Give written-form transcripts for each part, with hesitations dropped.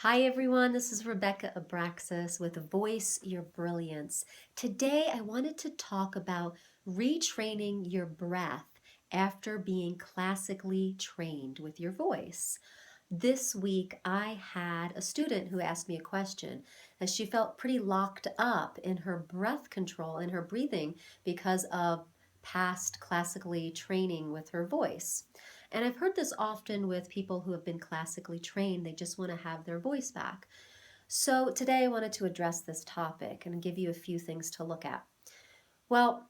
Hi everyone, this is Rebecca Abraxas with Voice Your Brilliance. Today I wanted to talk about retraining your breath after being classically trained with your voice. This week I had a student who asked me a question as she felt pretty locked up in her breath control and her breathing because of past classically training with her voice. And I've heard this often with people who have been classically trained, they just want to have their voice back. So today I wanted to address this topic and give you a few things to look at. Well,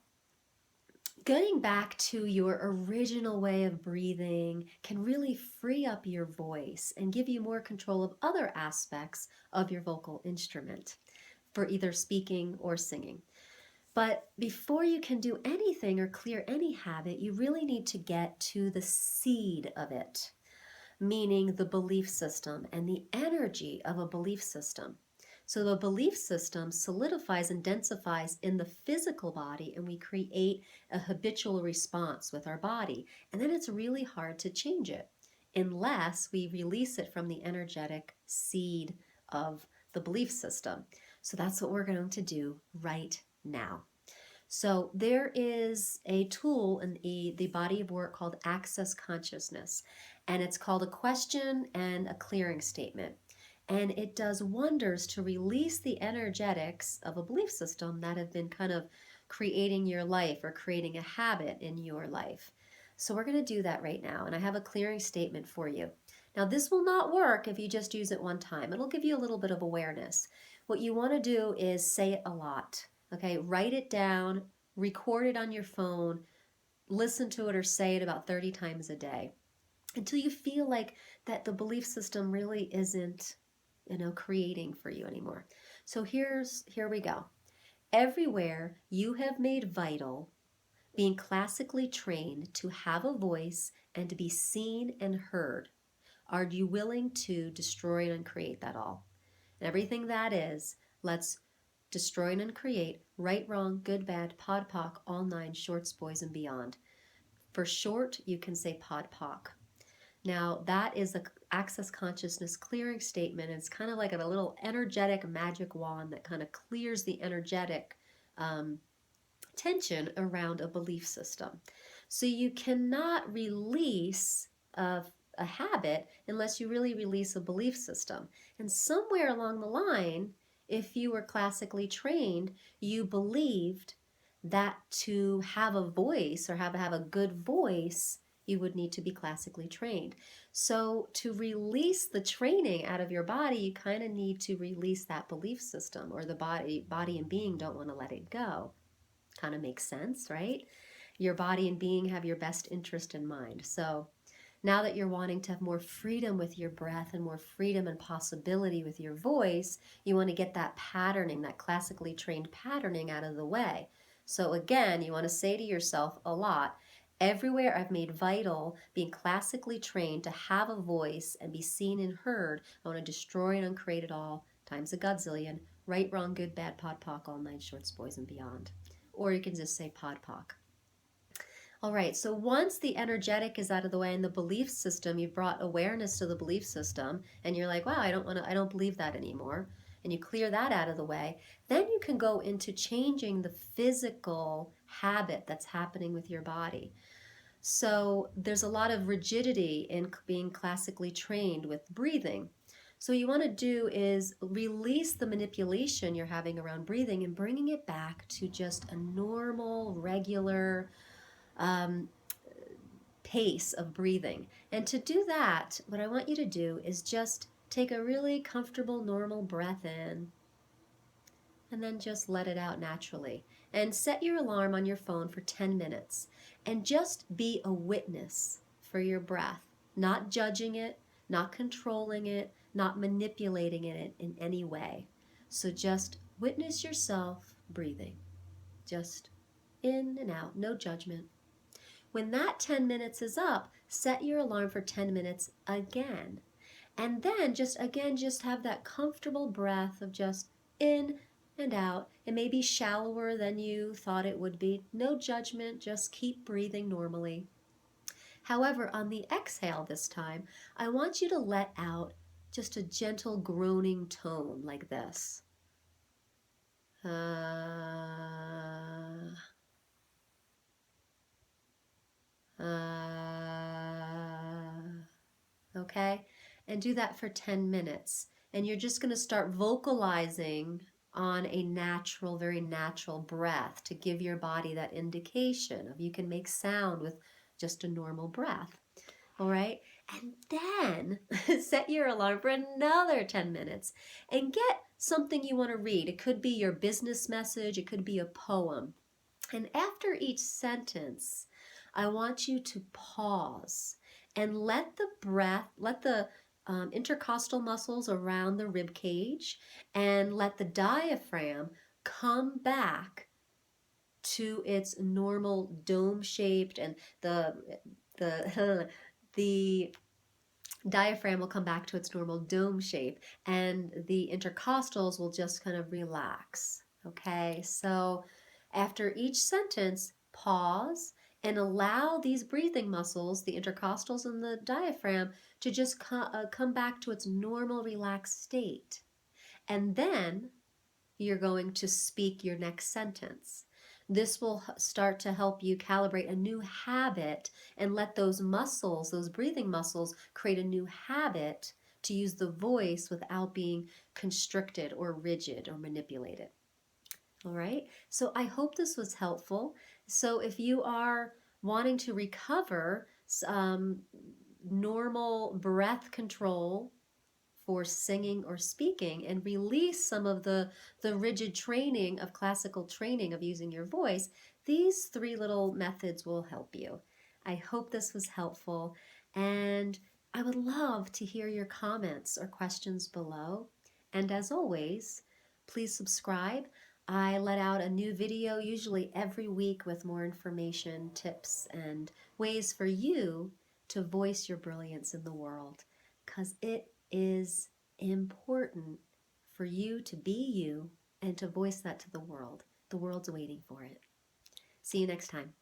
getting back to your original way of breathing can really free up your voice and give you more control of other aspects of your vocal instrument for either speaking or singing. But before you can do anything or clear any habit, you really need to get to the seed of it, meaning the belief system and the energy of a belief system. So the belief system solidifies and densifies in the physical body, and we create a habitual response with our body. And then it's really hard to change it unless we release it from the energetic seed of the belief system. So that's what we're going to do right now. So there is a tool in the body of work called Access Consciousness, and it's called a question and a clearing statement. And it does wonders to release the energetics of a belief system that have been kind of creating your life or creating a habit in your life. So we're going to do that right now, and I have a clearing statement for you. Now, this will not work if you just use it one time. It'll give you a little bit of awareness. What you want to do is say it a lot. Okay, write it down, record it on your phone, listen to it or say it about 30 times a day until you feel like that the belief system really isn't, creating for you anymore. So here we go. Everywhere you have made vital being classically trained to have a voice and to be seen and heard, are you willing to destroy and uncreate that all? And everything that is, let's destroy and uncreate, right, wrong, good, bad, pod, poc, all nine, shorts, boys, and beyond. For short, you can say pod, poc. Now, that is the access consciousness clearing statement. It's kind of like a little energetic magic wand that kind of clears the energetic tension around a belief system. So you cannot release a habit unless you really release a belief system. And somewhere along the line, if you were classically trained, you believed that to have a voice or have a good voice, you would need to be classically trained. So to release the training out of your body, you kind of need to release that belief system, or the body and being don't want to let it go. Kind of makes sense, right? Your body and being have your best interest in mind. So now that you're wanting to have more freedom with your breath and more freedom and possibility with your voice, you want to get that patterning, that classically trained patterning out of the way. So again, you want to say to yourself a lot, everywhere I've made vital being classically trained to have a voice and be seen and heard, I want to destroy and uncreate it all times a godzillion, right, wrong, good, bad, pod, poc, all nine, shorts, boys, and beyond. Or you can just say pod, poc. All right, so once the energetic is out of the way and the belief system, you've brought awareness to the belief system, and you're like, wow, I don't believe that anymore, and you clear that out of the way, then you can go into changing the physical habit that's happening with your body. So there's a lot of rigidity in being classically trained with breathing. So what you want to do is release the manipulation you're having around breathing and bringing it back to just a normal, regular, um, pace of breathing. And to do that, what I want you to do is just take a really comfortable, normal breath in and then just let it out naturally. And set your alarm on your phone for 10 minutes and just be a witness for your breath, not judging it, not controlling it, not manipulating it in any way. So just witness yourself breathing, just in and out, no judgment. When that 10 minutes is up, set your alarm for 10 minutes again. And then just have that comfortable breath of just in and out. It may be shallower than you thought it would be. No judgment, just keep breathing normally. However, on the exhale this time, I want you to let out just a gentle groaning tone like this. Uh, okay? And do that for 10 minutes. And you're just going to start vocalizing on a natural, very natural breath to give your body that indication of you can make sound with just a normal breath. All right? And then set your alarm for another 10 minutes and get something you want to read. It could be your business message, it could be a poem. And after each sentence, I want you to pause and let the breath, let the intercostal muscles around the rib cage and let the diaphragm come back to its normal dome shaped, and the the diaphragm will come back to its normal dome shape, and the intercostals will just kind of relax. Okay, so after each sentence, pause and allow these breathing muscles, the intercostals and the diaphragm, to just come back to its normal relaxed state. And then you're going to speak your next sentence. This will start to help you calibrate a new habit and let those muscles, those breathing muscles, create a new habit to use the voice without being constricted or rigid or manipulated. All right, so I hope this was helpful. So if you are wanting to recover normal breath control for singing or speaking and release some of the rigid training of classical training of using your voice, these 3 little methods will help you. I hope this was helpful, and I would love to hear your comments or questions below. And as always, please subscribe. I let out a new video usually every week with more information, tips, and ways for you to voice your brilliance in the world, because it is important for you to be you and to voice that to the world. The world's waiting for it. See you next time.